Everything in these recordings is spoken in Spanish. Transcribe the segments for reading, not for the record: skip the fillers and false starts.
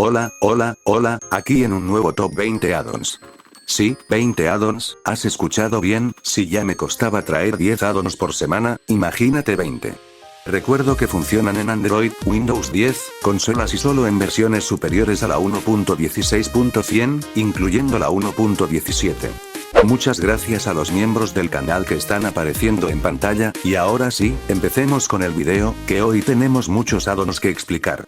Hola, aquí en un nuevo Top 20 Addons. Sí, 20 addons, has escuchado bien, si ya me costaba traer 10 addons por semana, imagínate 20. Recuerdo que funcionan en Android, Windows 10, consolas y solo en versiones superiores a la 1.16.100, incluyendo la 1.17. Muchas gracias a los miembros del canal que están apareciendo en pantalla, y ahora sí, empecemos con el video, que hoy tenemos muchos addons que explicar.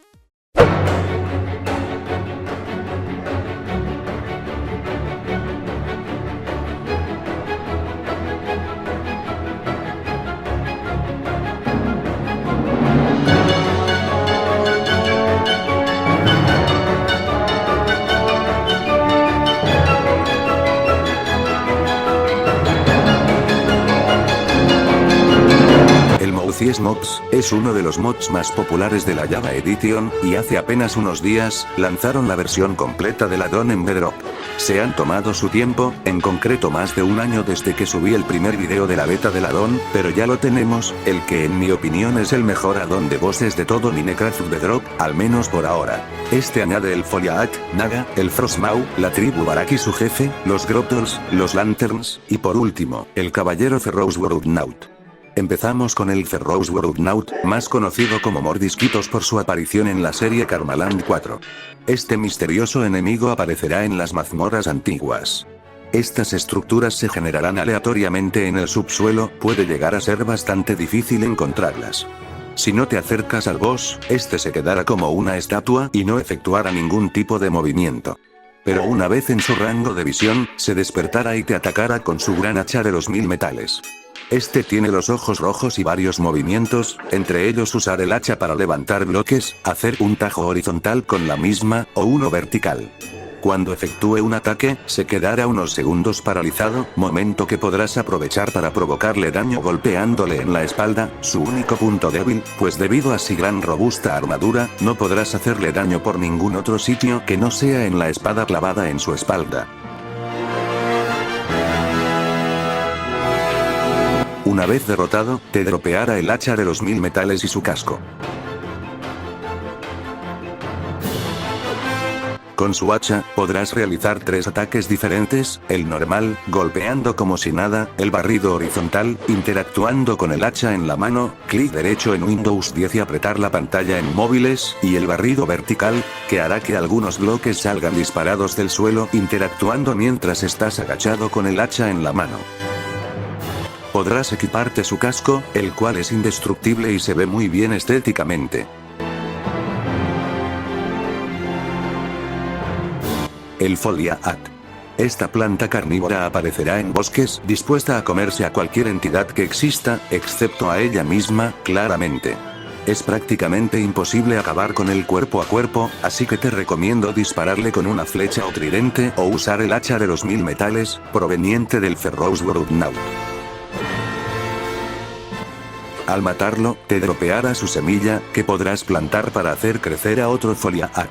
Mozies Mods es uno de los mods más populares de la Java Edition, y hace apenas unos días, lanzaron la versión completa del addon en Bedrock. Se han tomado su tiempo, en concreto más de un año desde que subí el primer video de la beta del addon, pero ya lo tenemos, el que en mi opinión es el mejor addon de voces de todo Minecraft Bedrock, al menos por ahora. Este añade el Foliaat, Naga, el Frostmaw, la tribu Baraki su jefe, los Grottos, los Lanterns, y por último, el caballero Ferrousworldnaut. Empezamos con el Ferrousworldnaut, más conocido como Mordisquitos por su aparición en la serie Karmaland 4. Este misterioso enemigo aparecerá en las mazmorras antiguas. Estas estructuras se generarán aleatoriamente en el subsuelo, puede llegar a ser bastante difícil encontrarlas. Si no te acercas al boss, este se quedará como una estatua y no efectuará ningún tipo de movimiento. Pero una vez en su rango de visión, se despertará y te atacará con su gran hacha de los 1000 metales. Este tiene los ojos rojos y varios movimientos, entre ellos usar el hacha para levantar bloques, hacer un tajo horizontal con la misma, o uno vertical. Cuando efectúe un ataque, se quedará unos segundos paralizado, momento que podrás aprovechar para provocarle daño golpeándole en la espalda, su único punto débil, pues debido a su gran robusta armadura, no podrás hacerle daño por ningún otro sitio que no sea en la espada clavada en su espalda. Una vez derrotado, te dropeará el hacha de los 1000 metales y su casco. Con su hacha, podrás realizar 3 ataques diferentes, el normal, golpeando como si nada, el barrido horizontal, interactuando con el hacha en la mano, clic derecho en Windows 10 y apretar la pantalla en móviles, y el barrido vertical, que hará que algunos bloques salgan disparados del suelo, interactuando mientras estás agachado con el hacha en la mano. Podrás equiparte su casco, el cual es indestructible y se ve muy bien estéticamente. El Foliaat. Esta planta carnívora aparecerá en bosques, dispuesta a comerse a cualquier entidad que exista, excepto a ella misma, claramente. Es prácticamente imposible acabar con él cuerpo a cuerpo, así que te recomiendo dispararle con una flecha o tridente o usar el hacha de los 1000 metales, proveniente del Ferrousworldnaut. Al matarlo, te dropeará su semilla, que podrás plantar para hacer crecer a otro Foliaat.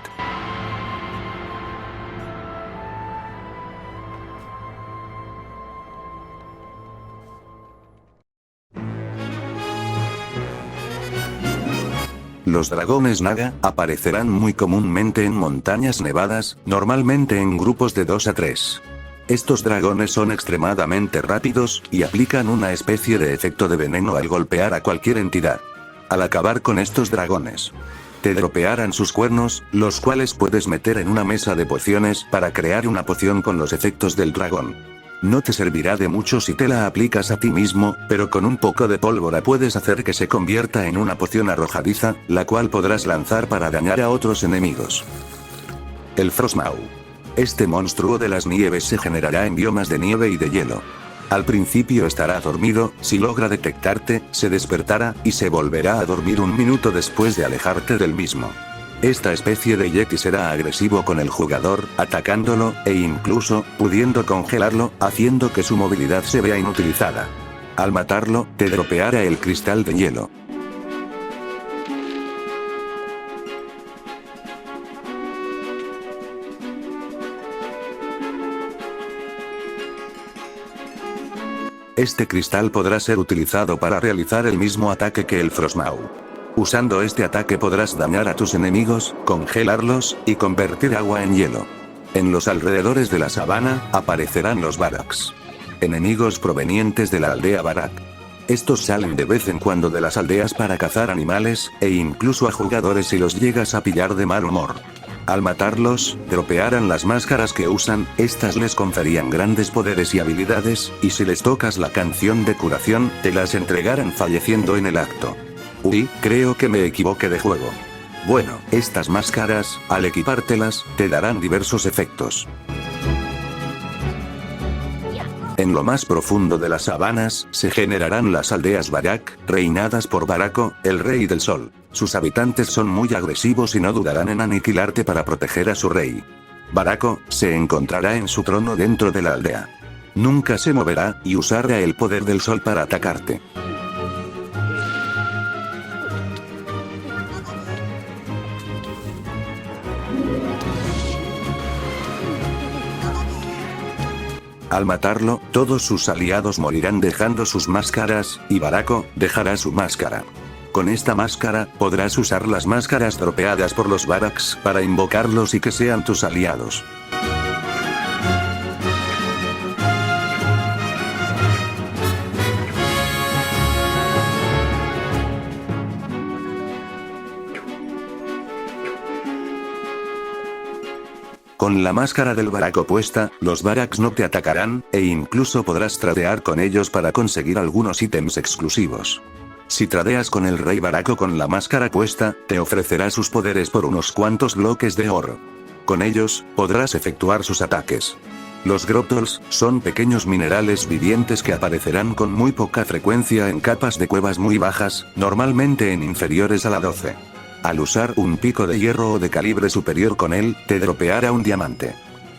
Los dragones Naga aparecerán muy comúnmente en montañas nevadas, normalmente en grupos de 2 a 3. Estos dragones son extremadamente rápidos, y aplican una especie de efecto de veneno al golpear a cualquier entidad. Al acabar con estos dragones, te dropearán sus cuernos, los cuales puedes meter en una mesa de pociones para crear una poción con los efectos del dragón. No te servirá de mucho si te la aplicas a ti mismo, pero con un poco de pólvora puedes hacer que se convierta en una poción arrojadiza, la cual podrás lanzar para dañar a otros enemigos. El Frostmaw. Este monstruo de las nieves se generará en biomas de nieve y de hielo. Al principio estará dormido, si logra detectarte, se despertará, y se volverá a dormir un minuto después de alejarte del mismo. Esta especie de yeti será agresivo con el jugador, atacándolo, e incluso, pudiendo congelarlo, haciendo que su movilidad se vea inutilizada. Al matarlo, te dropeará el cristal de hielo. Este cristal podrá ser utilizado para realizar el mismo ataque que el Frostmaw. Usando este ataque podrás dañar a tus enemigos, congelarlos, y convertir agua en hielo. En los alrededores de la sabana, aparecerán los Barracks. Enemigos provenientes de la aldea Barak. Estos salen de vez en cuando de las aldeas para cazar animales, e incluso a jugadores si los llegas a pillar de mal humor. Al matarlos, dropearán las máscaras que usan, estas les conferían grandes poderes y habilidades, y si les tocas la canción de curación, te las entregarán falleciendo en el acto. Uy, creo que me equivoqué de juego. Bueno, estas máscaras, al equipártelas, te darán diversos efectos. En lo más profundo de las sabanas, se generarán las aldeas Barak, reinadas por Barako, el rey del sol. Sus habitantes son muy agresivos y no dudarán en aniquilarte para proteger a su rey. Barako, se encontrará en su trono dentro de la aldea. Nunca se moverá, y usará el poder del sol para atacarte. Al matarlo, todos sus aliados morirán dejando sus máscaras, y Barako, dejará su máscara. Con esta máscara, podrás usar las máscaras dropeadas por los Barracks para invocarlos y que sean tus aliados. Con la máscara del Barako puesta, los Barracks no te atacarán, e incluso podrás tradear con ellos para conseguir algunos ítems exclusivos. Si tradeas con el rey Barako con la máscara puesta, te ofrecerá sus poderes por unos cuantos bloques de oro. Con ellos, podrás efectuar sus ataques. Los Grottols son pequeños minerales vivientes que aparecerán con muy poca frecuencia en capas de cuevas muy bajas, normalmente en inferiores a la 12. Al usar un pico de hierro o de calibre superior con él, te dropeará un diamante.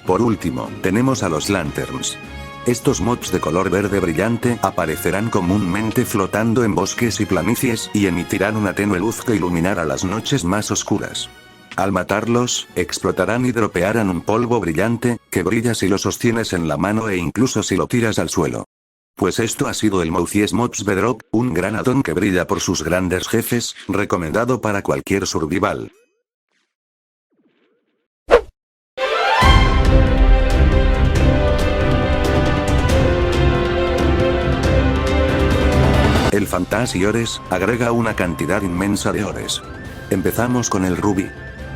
Por último, tenemos a los Lanterns. Estos mobs de color verde brillante aparecerán comúnmente flotando en bosques y planicies y emitirán una tenue luz que iluminará las noches más oscuras. Al matarlos, explotarán y dropearán un polvo brillante, que brilla si lo sostienes en la mano e incluso si lo tiras al suelo. Pues esto ha sido el Mouthies Mobs Bedrock, un gran addon que brilla por sus grandes jefes, recomendado para cualquier survival. El Fantasy Ores agrega una cantidad inmensa de ores. Empezamos con el Rubí.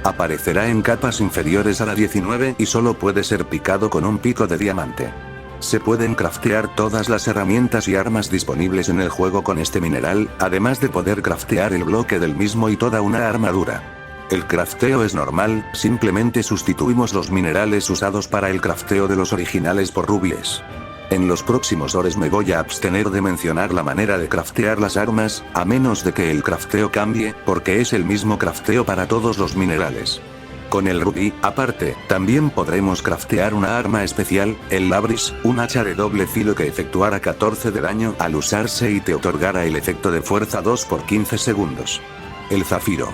Aparecerá en capas inferiores a la 19 y solo puede ser picado con un pico de diamante. Se pueden craftear todas las herramientas y armas disponibles en el juego con este mineral, además de poder craftear el bloque del mismo y toda una armadura. El crafteo es normal, simplemente sustituimos los minerales usados para el crafteo de los originales por rubíes. En los próximos ores me voy a abstener de mencionar la manera de craftear las armas, a menos de que el crafteo cambie, porque es el mismo crafteo para todos los minerales. Con el rubí, aparte, también podremos craftear una arma especial, el Labris, un hacha de doble filo que efectuará 14 de daño al usarse y te otorgará el efecto de fuerza 2 por 15 segundos. El Zafiro.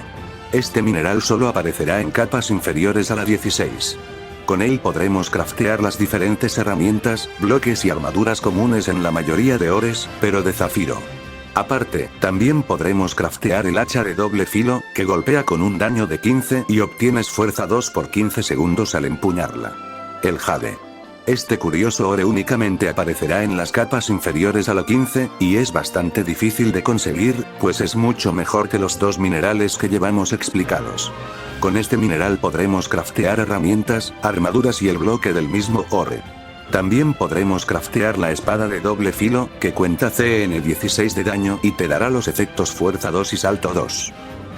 Este mineral solo aparecerá en capas inferiores a la 16. Con él podremos craftear las diferentes herramientas, bloques y armaduras comunes en la mayoría de ores, pero de zafiro. Aparte, también podremos craftear el hacha de doble filo, que golpea con un daño de 15 y obtienes fuerza 2 por 15 segundos al empuñarla. El jade. Este curioso ore únicamente aparecerá en las capas inferiores a la 15, y es bastante difícil de conseguir, pues es mucho mejor que los dos minerales que llevamos explicados. Con este mineral podremos craftear herramientas, armaduras y el bloque del mismo ore. También podremos craftear la espada de doble filo, que cuenta CN 16 de daño y te dará los efectos fuerza 2 y salto 2.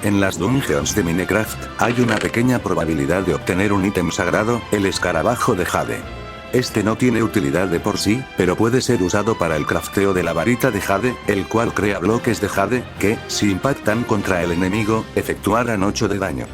En las dungeons de Minecraft, hay una pequeña probabilidad de obtener un ítem sagrado, el escarabajo de jade. Este no tiene utilidad de por sí, pero puede ser usado para el crafteo de la varita de jade, el cual crea bloques de jade, que, si impactan contra el enemigo, efectuarán 8 de daño.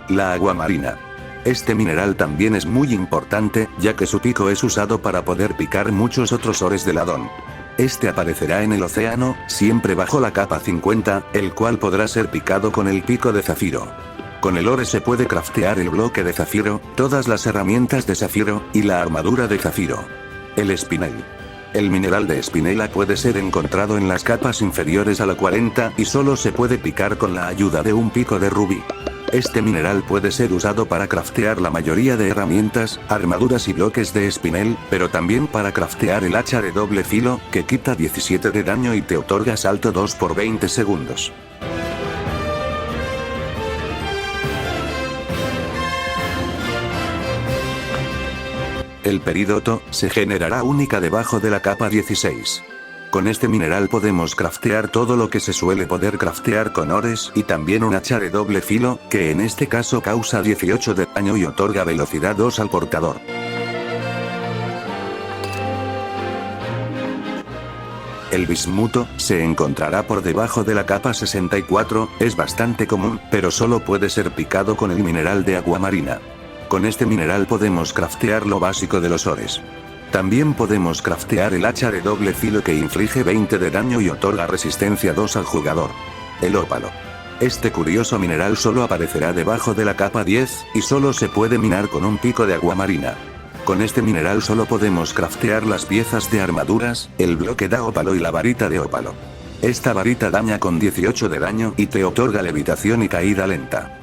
La aguamarina. Este mineral también es muy importante, ya que su pico es usado para poder picar muchos otros ores del addon. Este aparecerá en el océano, siempre bajo la capa 50, el cual podrá ser picado con el pico de zafiro. Con el ore se puede craftear el bloque de zafiro, todas las herramientas de zafiro, y la armadura de zafiro. El espinel. El mineral de espinela puede ser encontrado en las capas inferiores a la 40 y solo se puede picar con la ayuda de un pico de rubí. Este mineral puede ser usado para craftear la mayoría de herramientas, armaduras y bloques de espinel, pero también para craftear el hacha de doble filo, que quita 17 de daño y te otorga salto 2 por 20 segundos. El perídoto se generará única debajo de la capa 16. Con este mineral podemos craftear todo lo que se suele poder craftear con ores y también un hacha de doble filo, que en este caso causa 18 de daño y otorga velocidad 2 al portador. El bismuto se encontrará por debajo de la capa 64, es bastante común, pero solo puede ser picado con el mineral de agua marina. Con este mineral podemos craftear lo básico de los ores. También podemos craftear el hacha de doble filo que inflige 20 de daño y otorga resistencia 2 al jugador. El ópalo. Este curioso mineral solo aparecerá debajo de la capa 10, y solo se puede minar con un pico de agua marina. Con este mineral solo podemos craftear las piezas de armaduras, el bloque de ópalo y la varita de ópalo. Esta varita daña con 18 de daño y te otorga levitación y caída lenta.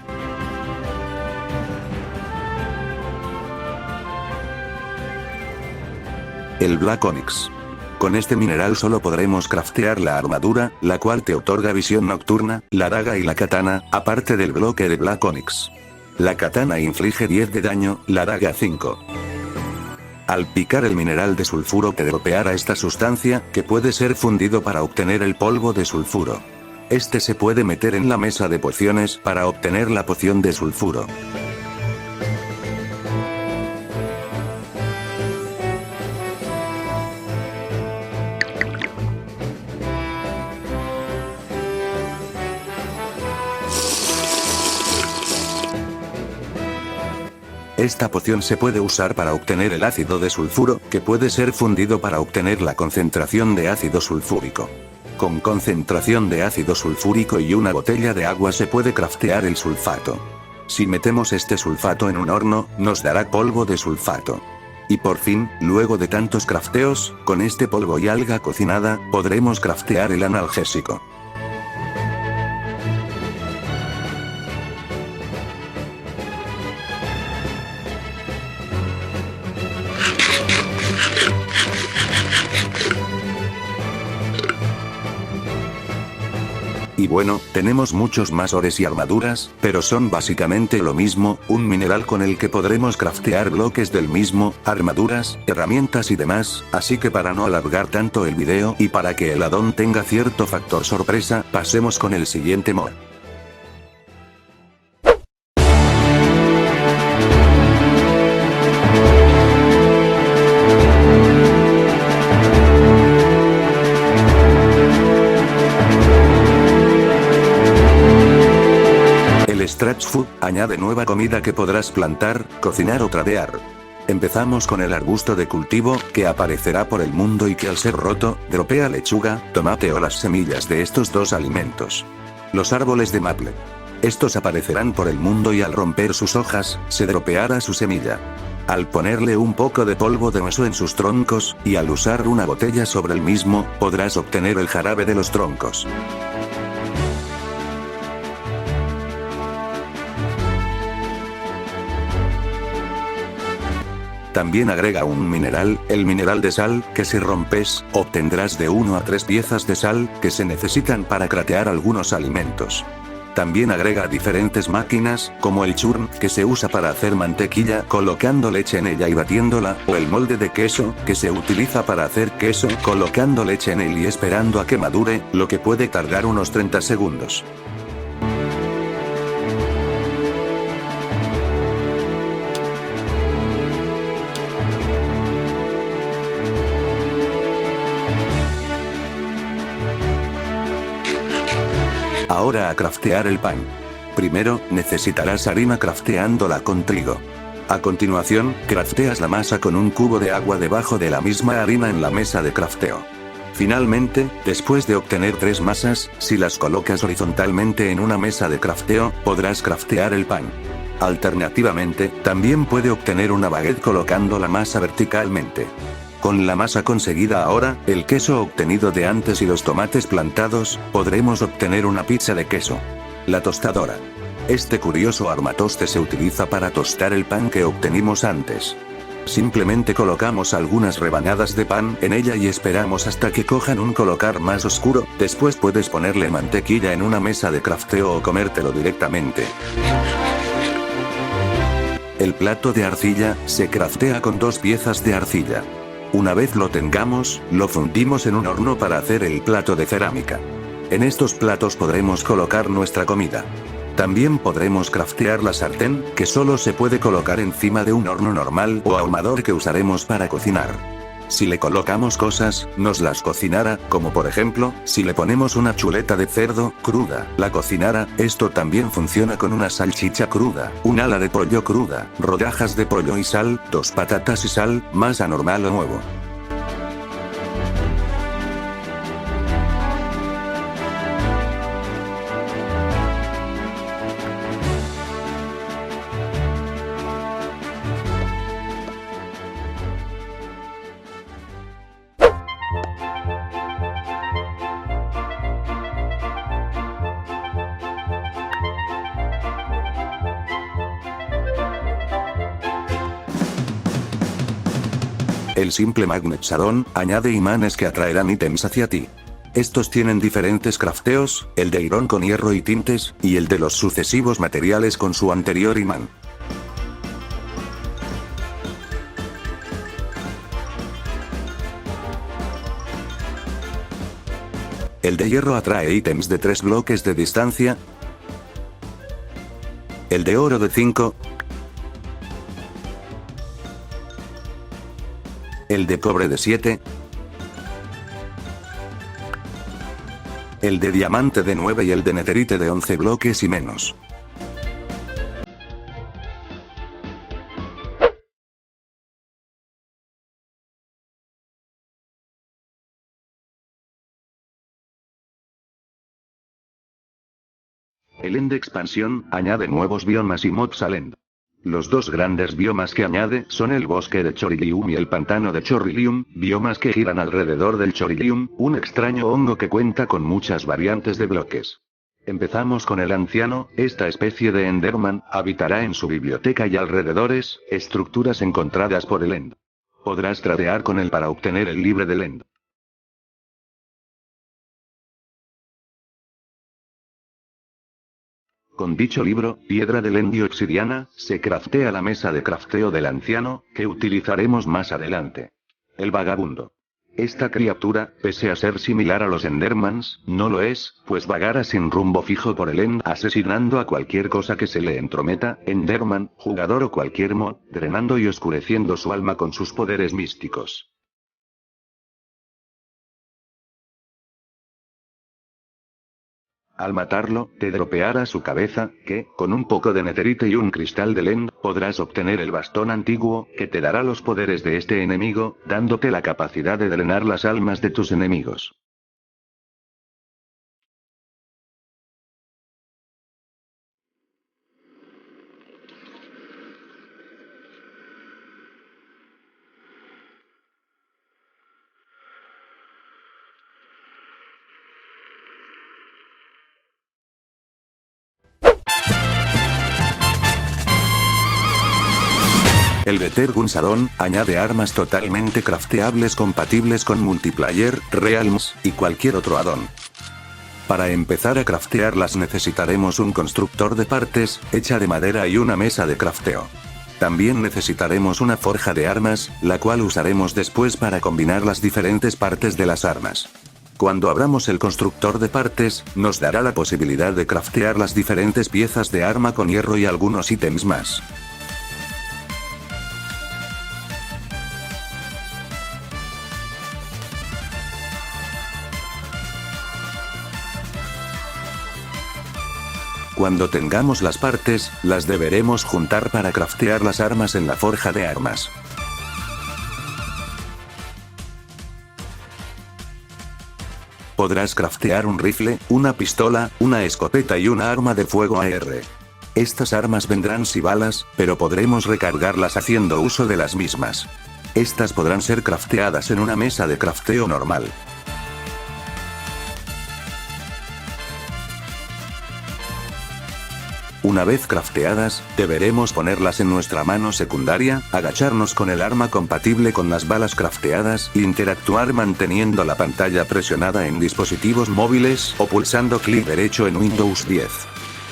El Black Onyx. Con este mineral solo podremos craftear la armadura, la cual te otorga visión nocturna, la daga y la katana, aparte del bloque de Black Onyx. La katana inflige 10 de daño, la daga 5. Al picar el mineral de sulfuro te dropeará esta sustancia, que puede ser fundido para obtener el polvo de sulfuro. Este se puede meter en la mesa de pociones para obtener la poción de sulfuro. Esta poción se puede usar para obtener el ácido de sulfuro, que puede ser fundido para obtener la concentración de ácido sulfúrico. Con concentración de ácido sulfúrico y una botella de agua se puede craftear el sulfato. Si metemos este sulfato en un horno, nos dará polvo de sulfato. Y por fin, luego de tantos crafteos, con este polvo y alga cocinada, podremos craftear el analgésico. Y bueno, tenemos muchos más ores y armaduras, pero son básicamente lo mismo, un mineral con el que podremos craftear bloques del mismo, armaduras, herramientas y demás, así que para no alargar tanto el video y para que el addon tenga cierto factor sorpresa, pasemos con el siguiente mod. Stretch Food añade nueva comida que podrás plantar, cocinar o tradear. Empezamos con el arbusto de cultivo, que aparecerá por el mundo y que al ser roto, dropea lechuga, tomate o las semillas de estos dos alimentos. Los árboles de maple. Estos aparecerán por el mundo y al romper sus hojas, se dropeará su semilla. Al ponerle un poco de polvo de hueso en sus troncos, y al usar una botella sobre el mismo, podrás obtener el jarabe de los troncos. También agrega un mineral, el mineral de sal, que si rompes, obtendrás de 1 a 3 piezas de sal, que se necesitan para cratear algunos alimentos. También agrega diferentes máquinas, como el churn, que se usa para hacer mantequilla colocando leche en ella y batiéndola, o el molde de queso, que se utiliza para hacer queso colocando leche en él y esperando a que madure, lo que puede tardar unos 30 segundos. Ahora a craftear el pan. Primero, necesitarás harina crafteándola con trigo. A continuación, crafteas la masa con un cubo de agua debajo de la misma harina en la mesa de crafteo. Finalmente, después de obtener 3 masas, si las colocas horizontalmente en una mesa de crafteo, podrás craftear el pan. Alternativamente, también puede obtener una baguette colocando la masa verticalmente. Con la masa conseguida ahora, el queso obtenido de antes y los tomates plantados, podremos obtener una pizza de queso. La tostadora. Este curioso armatoste se utiliza para tostar el pan que obtenimos antes. Simplemente colocamos algunas rebanadas de pan en ella y esperamos hasta que cojan un color más oscuro, después puedes ponerle mantequilla en una mesa de crafteo o comértelo directamente. El plato de arcilla, se craftea con 2 piezas de arcilla. Una vez lo tengamos, lo fundimos en un horno para hacer el plato de cerámica. En estos platos podremos colocar nuestra comida. También podremos craftear la sartén, que solo se puede colocar encima de un horno normal o ahumador que usaremos para cocinar. Si le colocamos cosas, nos las cocinará, como por ejemplo, si le ponemos una chuleta de cerdo, cruda, la cocinará. Esto también funciona con una salchicha cruda, un ala de pollo cruda, rodajas de pollo y sal, 2 patatas y sal, masa normal o huevo. El simple Magnet Sharon añade imanes que atraerán ítems hacia ti. Estos tienen diferentes crafteos, el de Iron con hierro y tintes, y el de los sucesivos materiales con su anterior imán. El de hierro atrae ítems de 3 bloques de distancia. El de oro de 5. El de cobre de 7. El de diamante de 9 y el de netherite de 11 bloques y menos. El End Expansión añade nuevos biomas y mods al End. Los 2 grandes biomas que añade son el bosque de Chorilium y el pantano de Chorilium, biomas que giran alrededor del Chorilium, un extraño hongo que cuenta con muchas variantes de bloques. Empezamos con el anciano, esta especie de Enderman, habitará en su biblioteca y alrededores, estructuras encontradas por el End. Podrás tradear con él para obtener el libre del End. Con dicho libro, piedra del End y obsidiana, se craftea la mesa de crafteo del anciano, que utilizaremos más adelante. El vagabundo. Esta criatura, pese a ser similar a los Endermans, no lo es, pues vagará sin rumbo fijo por el End asesinando a cualquier cosa que se le entrometa, Enderman, jugador o cualquier mod, drenando y oscureciendo su alma con sus poderes místicos. Al matarlo, te dropeará su cabeza, que, con un poco de netherite y un cristal del End, podrás obtener el bastón antiguo, que te dará los poderes de este enemigo, dándote la capacidad de drenar las almas de tus enemigos. El Better Sharon añade armas totalmente crafteables compatibles con Multiplayer, Realms, y cualquier otro addon. Para empezar a craftearlas necesitaremos un constructor de partes, hecha de madera y una mesa de crafteo. También necesitaremos una forja de armas, la cual usaremos después para combinar las diferentes partes de las armas. Cuando abramos el constructor de partes, nos dará la posibilidad de craftear las diferentes piezas de arma con hierro y algunos ítems más. Cuando tengamos las partes, las deberemos juntar para craftear las armas en la forja de armas. Podrás craftear un rifle, una pistola, una escopeta y una arma de fuego AR. Estas armas vendrán sin balas, pero podremos recargarlas haciendo uso de las mismas. Estas podrán ser crafteadas en una mesa de crafteo normal. Una vez crafteadas, deberemos ponerlas en nuestra mano secundaria, agacharnos con el arma compatible con las balas crafteadas, interactuar manteniendo la pantalla presionada en dispositivos móviles o pulsando clic derecho en Windows 10.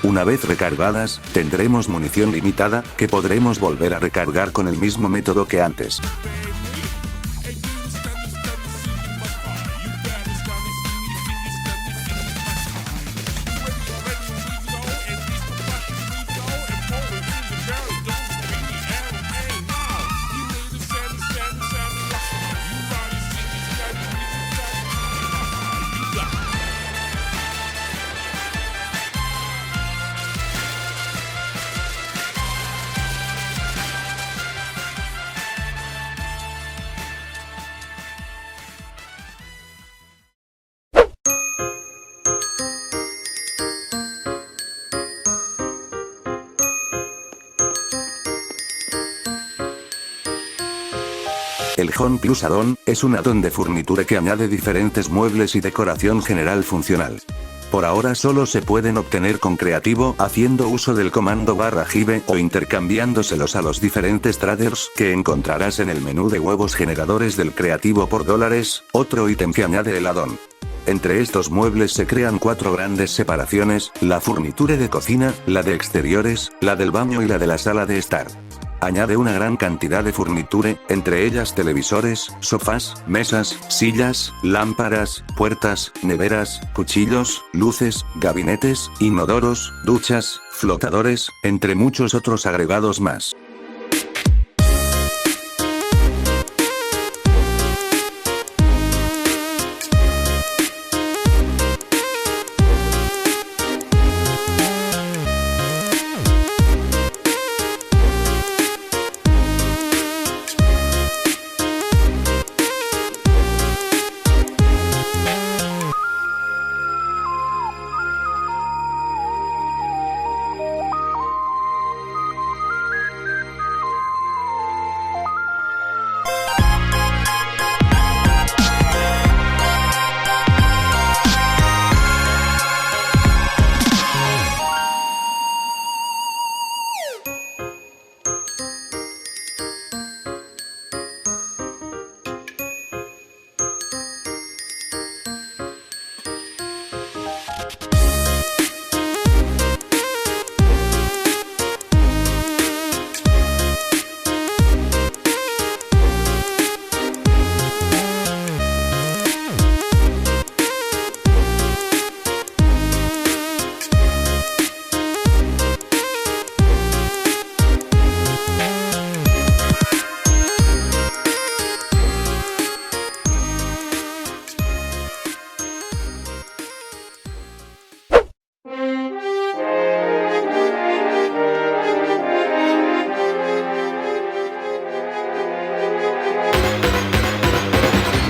Una vez recargadas, tendremos munición limitada, que podremos volver a recargar con el mismo método que antes. El Home Plus Add-on es un add-on de furniture que añade diferentes muebles y decoración general funcional. Por ahora solo se pueden obtener con Creativo haciendo uso del comando /give o intercambiándoselos a los diferentes traders que encontrarás en el menú de huevos generadores del Creativo por $, otro ítem que añade el add-on. Entre estos muebles se crean 4 grandes separaciones, la furniture de cocina, la de exteriores, la del baño y la de la sala de estar. Añade una gran cantidad de furniture, entre ellas televisores, sofás, mesas, sillas, lámparas, puertas, neveras, cuchillos, luces, gabinetes, inodoros, duchas, flotadores, entre muchos otros agregados más.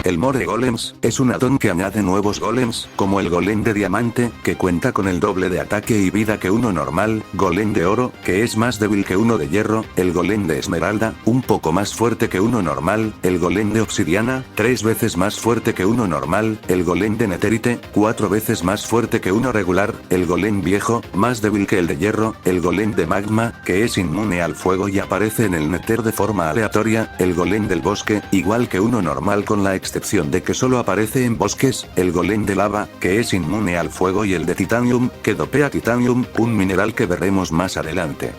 El More Golems es un add-on que añade nuevos golems, como el golem de diamante, que cuenta con el doble de ataque y vida que uno normal, golem de oro, que es más débil que uno de hierro, el golem de esmeralda, un poco más fuerte que uno normal, el golem de obsidiana, 3 veces más fuerte que uno normal, el golem de netherite, 4 veces más fuerte que uno regular, el golem viejo, más débil que el de hierro, el golem de magma, que es inmune al fuego y aparece en el nether de forma aleatoria, el golem del bosque, igual que uno normal con la excepción de que solo aparece en bosques, el golem de lava, que es inmune al fuego y el de titanium, que dopea titanium, un mineral que veremos más adelante.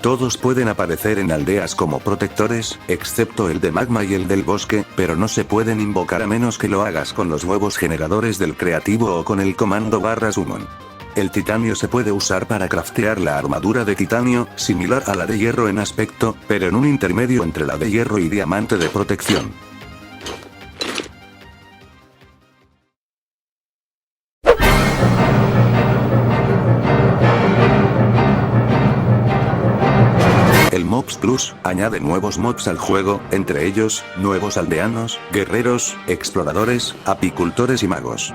Todos pueden aparecer en aldeas como protectores, excepto el de magma y el del bosque, pero no se pueden invocar a menos que lo hagas con los huevos generadores del creativo o con el comando /summon. El titanio se puede usar para craftear la armadura de titanio, similar a la de hierro en aspecto, pero en un intermedio entre la de hierro y diamante de protección. El Mobs Plus añade nuevos mobs al juego, entre ellos, nuevos aldeanos, guerreros, exploradores, apicultores y magos.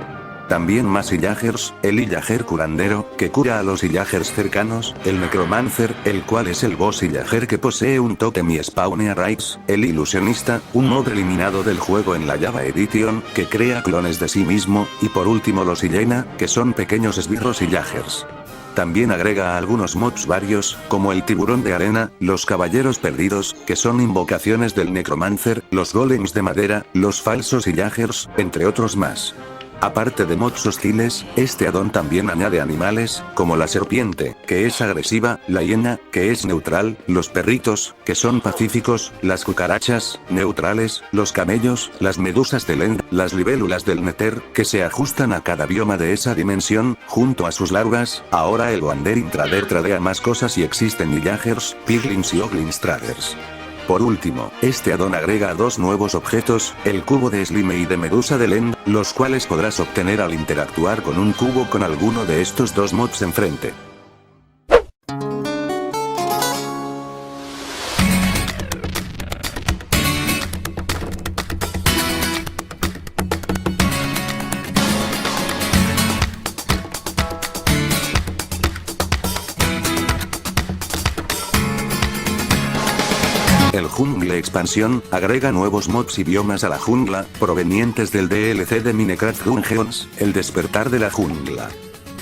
También más Illagers, el Illager curandero, que cura a los Illagers cercanos, el Necromancer, el cual es el boss Illager que posee un tótem y Spawner Rights, el Ilusionista, un mod eliminado del juego en la Java Edition, que crea clones de sí mismo, y por último los Illena, que son pequeños esbirros Illagers. También agrega algunos mods varios, como el tiburón de arena, los caballeros perdidos, que son invocaciones del Necromancer, los golems de madera, los falsos Illagers, entre otros más. Aparte de mods hostiles, este addon también añade animales, como la serpiente, que es agresiva, la hiena, que es neutral, los perritos, que son pacíficos, las cucarachas, neutrales, los camellos, las medusas del End, las libélulas del Nether, que se ajustan a cada bioma de esa dimensión, junto a sus larvas. Ahora el Wandering Trader tradea más cosas y existen Illagers, Piglins y Oglins Traders. Por último, este addon agrega dos nuevos objetos, el cubo de Slime y de Medusa del End, los cuales podrás obtener al interactuar con un cubo con alguno de estos dos mods enfrente. El Jungle Expansión, agrega nuevos mods y biomas a la jungla, provenientes del DLC de Minecraft Dungeons, el despertar de la jungla.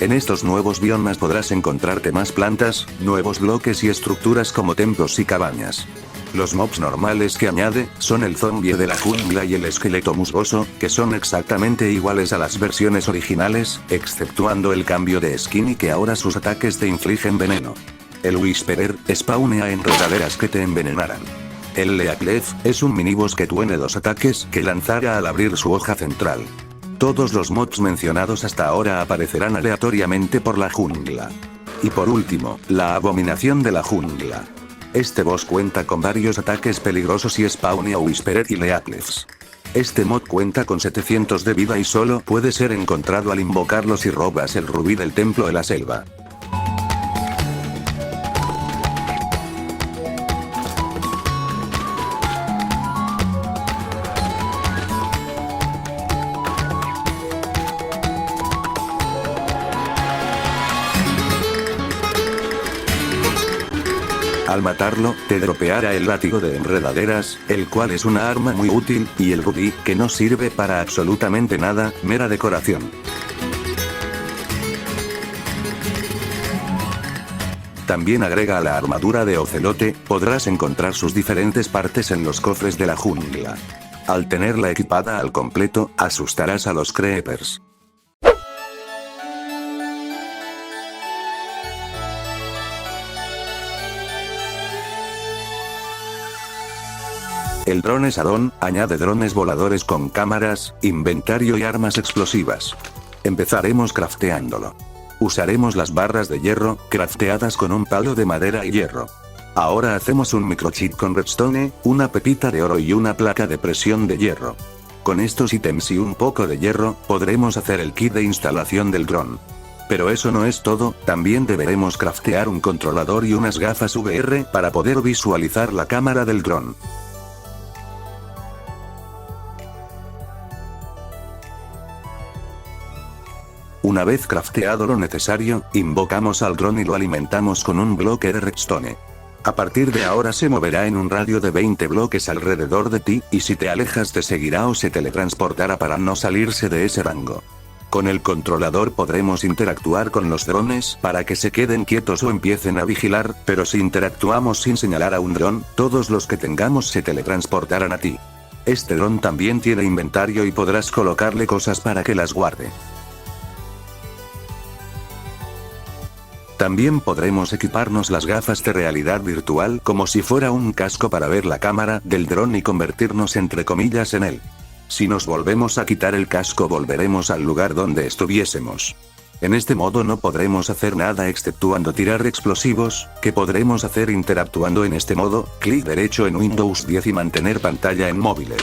En estos nuevos biomas podrás encontrarte más plantas, nuevos bloques y estructuras como templos y cabañas. Los mobs normales que añade, son el zombie de la jungla y el esqueleto musgoso, que son exactamente iguales a las versiones originales, exceptuando el cambio de skin y que ahora sus ataques te infligen veneno. El Whisperer, spawnea enredaderas que te envenenarán. El Leaclef, es un miniboss que tiene dos ataques que lanzará al abrir su hoja central. Todos los mods mencionados hasta ahora aparecerán aleatoriamente por la jungla. Y por último, la abominación de la jungla. Este boss cuenta con varios ataques peligrosos y spawnea Whisperer y Leaclefs. Este mod cuenta con 700 de vida y solo puede ser encontrado al invocarlo si robas el rubí del templo de la selva. Al matarlo, te dropeará el látigo de enredaderas, el cual es una arma muy útil, y el rubí, que no sirve para absolutamente nada, mera decoración. También agrega a la armadura de ocelote, podrás encontrar sus diferentes partes en los cofres de la jungla. Al tenerla equipada al completo, asustarás a los creepers. El Drones addon, añade drones voladores con cámaras, inventario y armas explosivas. Empezaremos crafteándolo. Usaremos las barras de hierro, crafteadas con un palo de madera y hierro. Ahora hacemos un microchip con redstone, una pepita de oro y una placa de presión de hierro. Con estos ítems y un poco de hierro, podremos hacer el kit de instalación del dron. Pero eso no es todo, también deberemos craftear un controlador y unas gafas VR para poder visualizar la cámara del dron. Una vez crafteado lo necesario, invocamos al dron y lo alimentamos con un bloque de redstone. A partir de ahora se moverá en un radio de 20 bloques alrededor de ti, y si te alejas te seguirá o se teletransportará para no salirse de ese rango. Con el controlador podremos interactuar con los drones para que se queden quietos o empiecen a vigilar, pero si interactuamos sin señalar a un dron, todos los que tengamos se teletransportarán a ti. Este dron también tiene inventario y podrás colocarle cosas para que las guarde. También podremos equiparnos las gafas de realidad virtual como si fuera un casco para ver la cámara del dron y convertirnos entre comillas en él. Si nos volvemos a quitar el casco volveremos al lugar donde estuviésemos. En este modo no podremos hacer nada exceptuando tirar explosivos, que podremos hacer interactuando en este modo, clic derecho en Windows 10 y mantener pantalla en móviles.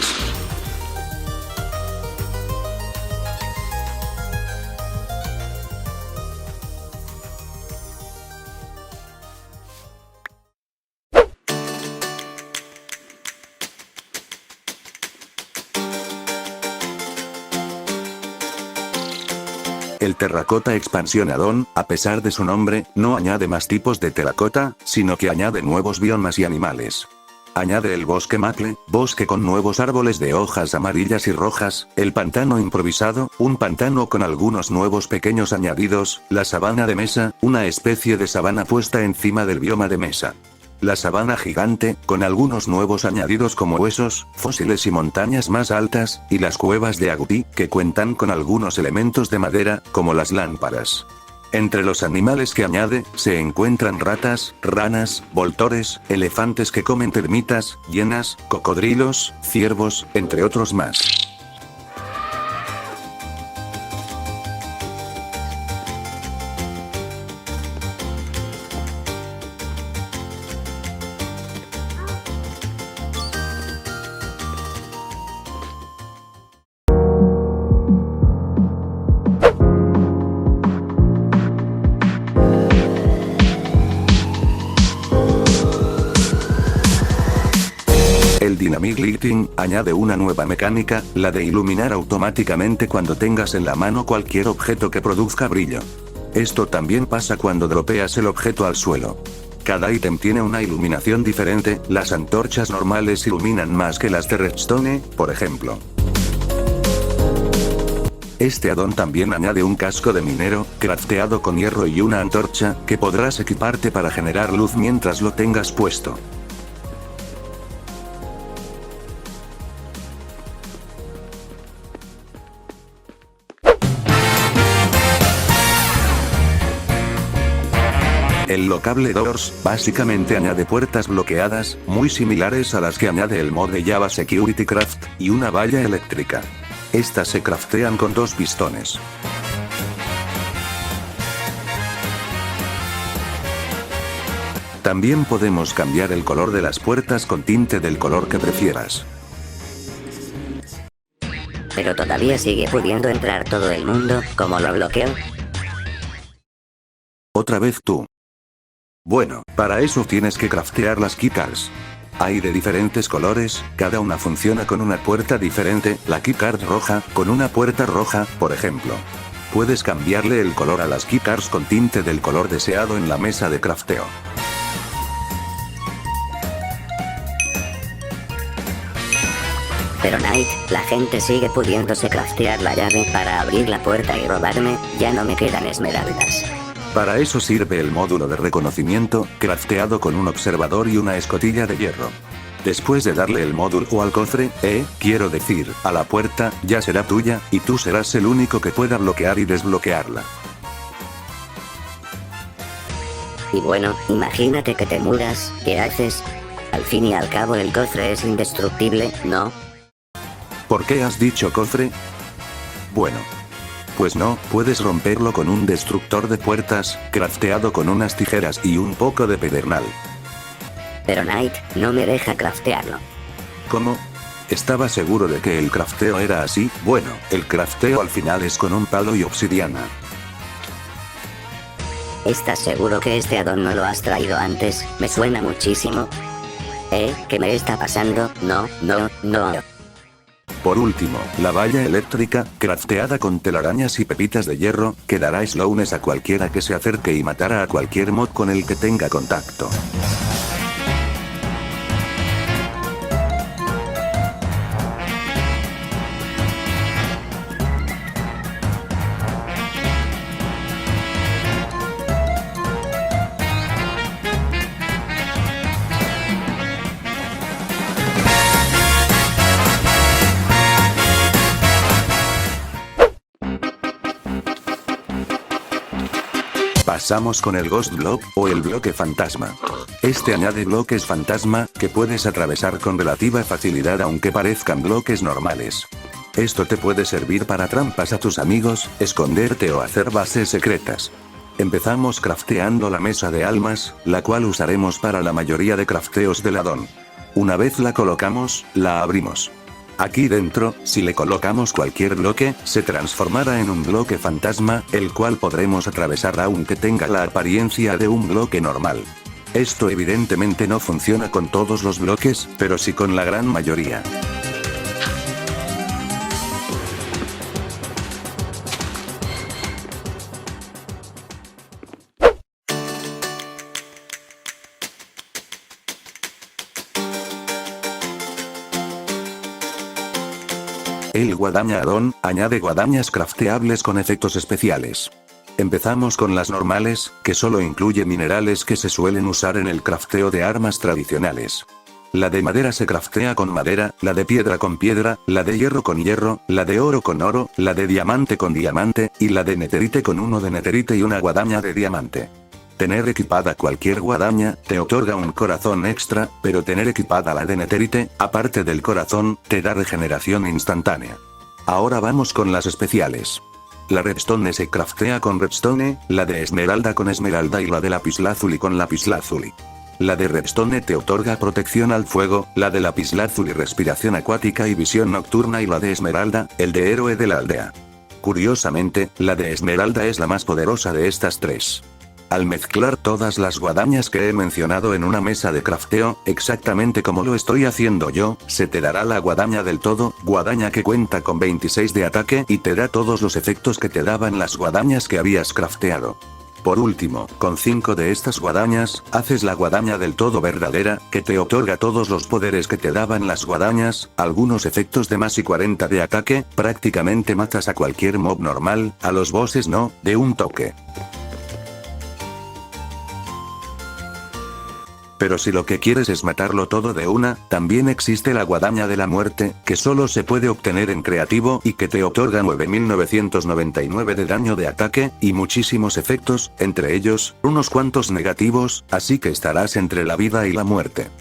El Terracota Expansion Add-on, a pesar de su nombre, no añade más tipos de terracota, sino que añade nuevos biomas y animales. Añade el bosque Macle, bosque con nuevos árboles de hojas amarillas y rojas, el pantano improvisado, un pantano con algunos nuevos pequeños añadidos, la sabana de mesa, una especie de sabana puesta encima del bioma de mesa. La sabana gigante, con algunos nuevos añadidos como huesos, fósiles y montañas más altas, y las cuevas de Agutí, que cuentan con algunos elementos de madera, como las lámparas. Entre los animales que añade, se encuentran ratas, ranas, voltores, elefantes que comen termitas, hienas, cocodrilos, ciervos, entre otros más. El Dynamic Lighting añade una nueva mecánica, la de iluminar automáticamente cuando tengas en la mano cualquier objeto que produzca brillo. Esto también pasa cuando dropeas el objeto al suelo. Cada ítem tiene una iluminación diferente, las antorchas normales iluminan más que las de Redstone, por ejemplo. Este addon también añade un casco de minero, crafteado con hierro y una antorcha, que podrás equiparte para generar luz mientras lo tengas puesto. El Lockable Doors, básicamente añade puertas bloqueadas, muy similares a las que añade el mod de Java Security Craft, y una valla eléctrica. Estas se craftean con 2 pistones. También podemos cambiar el color de las puertas con tinte del color que prefieras. Pero todavía sigue pudiendo entrar todo el mundo, ¿cómo lo bloqueo? Otra vez tú. Bueno, para eso tienes que craftear las keycards. Hay de diferentes colores, cada una funciona con una puerta diferente, la keycard roja, con una puerta roja, por ejemplo. Puedes cambiarle el color a las keycards con tinte del color deseado en la mesa de crafteo. Pero Knight, la gente sigue pudiéndose craftear la llave para abrir la puerta y robarme, ya no me quedan esmeraldas. Para eso sirve el módulo de reconocimiento, crafteado con un observador y una escotilla de hierro. Después de darle el módulo al cofre, quiero decir, a la puerta, ya será tuya, y tú serás el único que pueda bloquear y desbloquearla. Y bueno, imagínate que te mudas, ¿qué haces? Al fin y al cabo el cofre es indestructible, ¿no? ¿Por qué has dicho cofre? Bueno. Pues no, puedes romperlo con un destructor de puertas, crafteado con unas tijeras y un poco de pedernal. Pero Knight, no me deja craftearlo. ¿Cómo? ¿Estaba seguro de que el crafteo era así? Bueno, el crafteo al final es con un palo y obsidiana. ¿Estás seguro que este addon no lo has traído antes? Me suena muchísimo. ¿Qué me está pasando? No. Por último, la valla eléctrica, crafteada con telarañas y pepitas de hierro, que dará slowness a cualquiera que se acerque y matará a cualquier mod con el que tenga contacto. Pasamos con el Ghost Block, o el bloque fantasma. Este añade bloques fantasma, que puedes atravesar con relativa facilidad aunque parezcan bloques normales. Esto te puede servir para trampas a tus amigos, esconderte o hacer bases secretas. Empezamos crafteando la mesa de almas, la cual usaremos para la mayoría de crafteos del addon. Una vez la colocamos, la abrimos. Aquí dentro, si le colocamos cualquier bloque, se transformará en un bloque fantasma, el cual podremos atravesar aunque tenga la apariencia de un bloque normal. Esto evidentemente no funciona con todos los bloques, pero sí con la gran mayoría. El guadaña addon añade guadañas crafteables con efectos especiales. Empezamos con las normales, que solo incluye minerales que se suelen usar en el crafteo de armas tradicionales. La de madera se craftea con madera, la de piedra con piedra, la de hierro con hierro, la de oro con oro, la de diamante con diamante, y la de netherite con uno de netherite y una guadaña de diamante. Tener equipada cualquier guadaña, te otorga un corazón extra, pero tener equipada la de netherite, aparte del corazón, te da regeneración instantánea. Ahora vamos con las especiales. La redstone se craftea con redstone, la de esmeralda con esmeralda y la de lapislázuli con lapislázuli. La de redstone te otorga protección al fuego, la de lapislázuli respiración acuática y visión nocturna y la de esmeralda, el de héroe de la aldea. Curiosamente, la de esmeralda es la más poderosa de estas tres. Al mezclar todas las guadañas que he mencionado en una mesa de crafteo, exactamente como lo estoy haciendo yo, se te dará la guadaña del todo, guadaña que cuenta con 26 de ataque y te da todos los efectos que te daban las guadañas que habías crafteado. Por último, con 5 de estas guadañas, haces la guadaña del todo verdadera, que te otorga todos los poderes que te daban las guadañas, algunos efectos de más y 40 de ataque, prácticamente matas a cualquier mob normal, a los bosses no, de un toque. Pero si lo que quieres es matarlo todo de una, también existe la guadaña de la muerte, que solo se puede obtener en creativo y que te otorga 9999 de daño de ataque, y muchísimos efectos, entre ellos, unos cuantos negativos, así que estarás entre la vida y la muerte.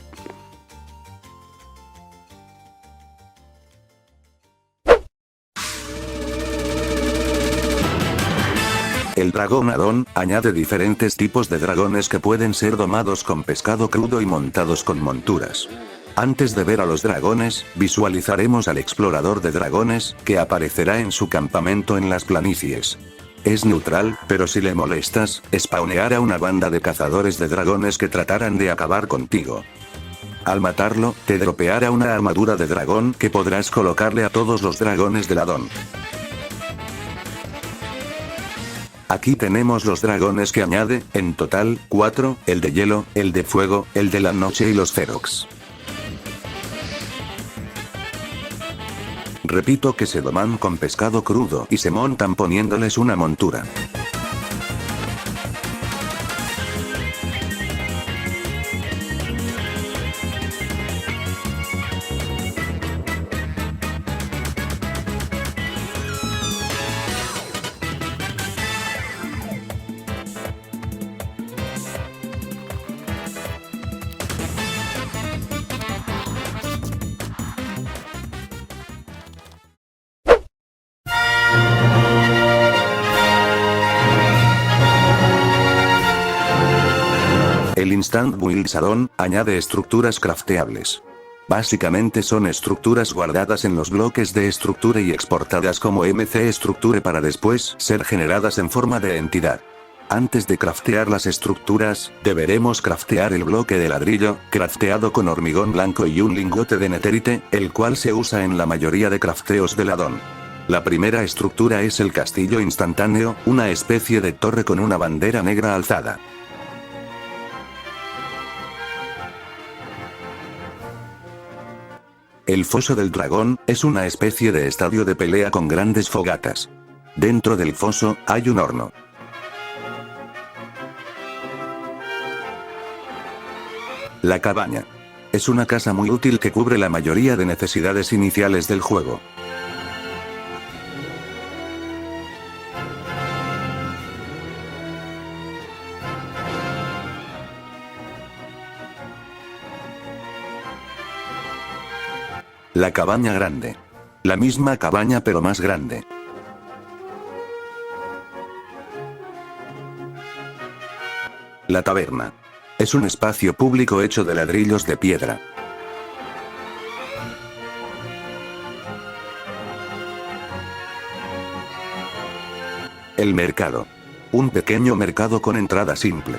El dragón addon añade diferentes tipos de dragones que pueden ser domados con pescado crudo y montados con monturas. Antes de ver a los dragones, visualizaremos al explorador de dragones, que aparecerá en su campamento en las planicies. Es neutral, pero si le molestas, spawneará una banda de cazadores de dragones que tratarán de acabar contigo. Al matarlo, te dropeará una armadura de dragón que podrás colocarle a todos los dragones del addon. Aquí tenemos los dragones que añade, en total, 4, el de hielo, el de fuego, el de la noche y los ferox. Repito que se doman con pescado crudo y se montan poniéndoles una montura. El Instant Builds addon añade estructuras crafteables. Básicamente son estructuras guardadas en los bloques de estructura y exportadas como MC Structure para después ser generadas en forma de entidad. Antes de craftear las estructuras, deberemos craftear el bloque de ladrillo, crafteado con hormigón blanco y un lingote de netherite, el cual se usa en la mayoría de crafteos del addon. La primera estructura es el castillo instantáneo, una especie de torre con una bandera negra alzada. El foso del dragón es una especie de estadio de pelea con grandes fogatas. Dentro del foso hay un horno. La cabaña. Es una casa muy útil que cubre la mayoría de necesidades iniciales del juego. La cabaña grande. La misma cabaña pero más grande. La taberna. Es un espacio público hecho de ladrillos de piedra. El mercado. Un pequeño mercado con entrada simple.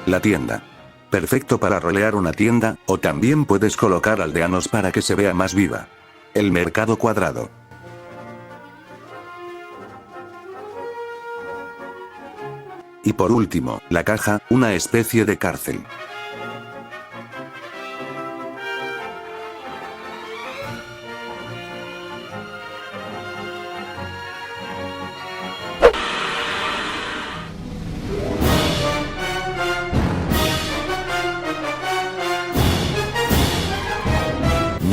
La tienda. Perfecto para rolear una tienda, o también puedes colocar aldeanos para que se vea más viva. El mercado cuadrado. Y por último, la caja, una especie de cárcel.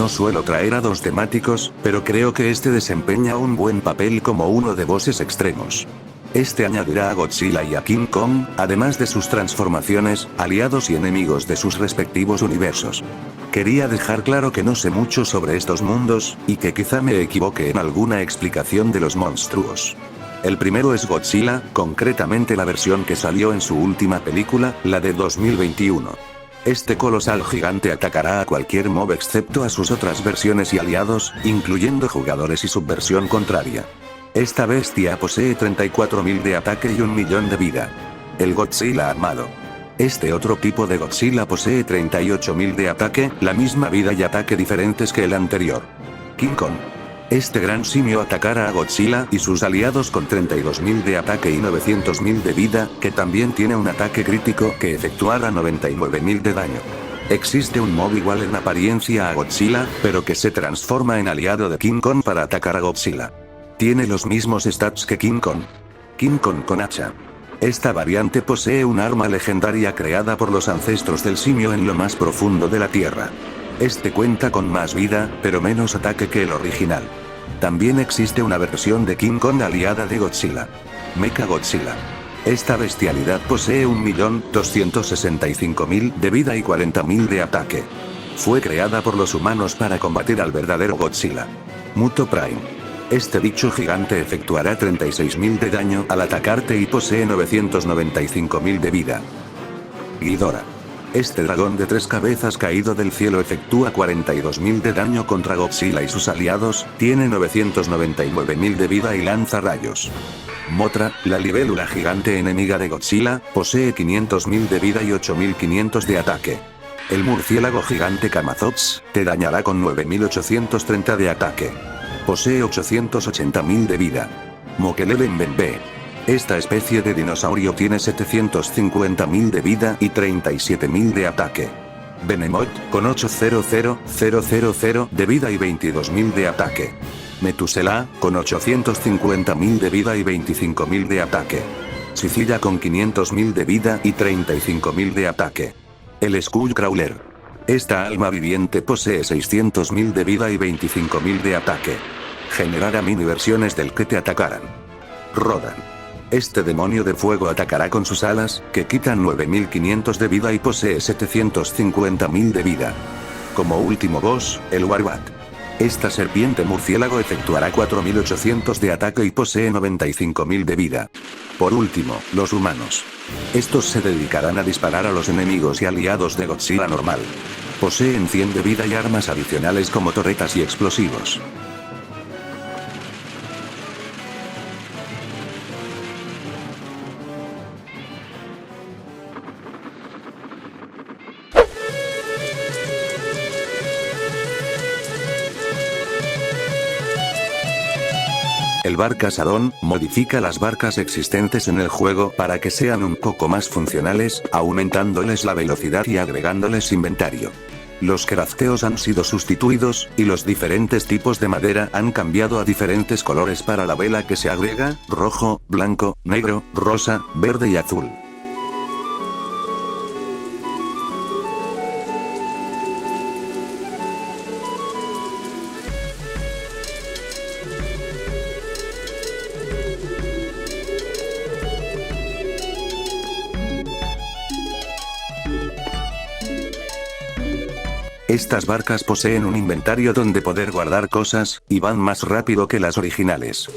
No suelo traer a dos temáticos, pero creo que este desempeña un buen papel como uno de bosses extremos. Este añadirá a Godzilla y a King Kong, además de sus transformaciones, aliados y enemigos de sus respectivos universos. Quería dejar claro que no sé mucho sobre estos mundos, y que quizá me equivoque en alguna explicación de los monstruos. El primero es Godzilla, concretamente la versión que salió en su última película, la de 2021. Este colosal gigante atacará a cualquier mob excepto a sus otras versiones y aliados, incluyendo jugadores y su versión contraria. Esta bestia posee 34.000 de ataque y 1.000.000 de vida. El Godzilla armado. Este otro tipo de Godzilla posee 38.000 de ataque, la misma vida y ataque diferentes que el anterior. King Kong. Este gran simio atacará a Godzilla y sus aliados con 32.000 de ataque y 900.000 de vida, que también tiene un ataque crítico que efectuará 99.000 de daño. Existe un mob igual en apariencia a Godzilla, pero que se transforma en aliado de King Kong para atacar a Godzilla. Tiene los mismos stats que King Kong. King Kong con hacha. Esta variante posee un arma legendaria creada por los ancestros del simio en lo más profundo de la tierra. Este cuenta con más vida, pero menos ataque que el original. También existe una versión de King Kong aliada de Godzilla. Mecha Godzilla. Esta bestialidad posee 1.265.000 de vida y 40.000 de ataque. Fue creada por los humanos para combatir al verdadero Godzilla. Muto Prime. Este bicho gigante efectuará 36.000 de daño al atacarte y posee 995.000 de vida. Ghidorah. Este dragón de 3 cabezas caído del cielo efectúa 42.000 de daño contra Godzilla y sus aliados, tiene 999.000 de vida y lanza rayos. Mothra, la libélula gigante enemiga de Godzilla, posee 500.000 de vida y 8.500 de ataque. El murciélago gigante Camazotz, te dañará con 9.830 de ataque. Posee 880.000 de vida. Mokelele Mbembe. Esta especie de dinosaurio tiene 750.000 de vida y 37.000 de ataque. Behemoth, con 800.000 de vida y 22.000 de ataque. Metusela, con 850.000 de vida y 25.000 de ataque. Sicilia con 500.000 de vida y 35.000 de ataque. El Skullcrawler. Esta alma viviente posee 600.000 de vida y 25.000 de ataque. Generará mini versiones del que te atacaran. Rodan. Este demonio de fuego atacará con sus alas, que quitan 9.500 de vida y posee 750.000 de vida. Como último boss, el Warbat. Esta serpiente murciélago efectuará 4.800 de ataque y posee 95.000 de vida. Por último, los humanos. Estos se dedicarán a disparar a los enemigos y aliados de Godzilla normal. Poseen 100 de vida y armas adicionales como torretas y explosivos. El Barcas Addon modifica las barcas existentes en el juego para que sean un poco más funcionales, aumentándoles la velocidad y agregándoles inventario. Los crafteos han sido sustituidos, y los diferentes tipos de madera han cambiado a diferentes colores para la vela que se agrega: rojo, blanco, negro, rosa, verde y azul. Estas barcas poseen un inventario donde poder guardar cosas, y van más rápido que las originales.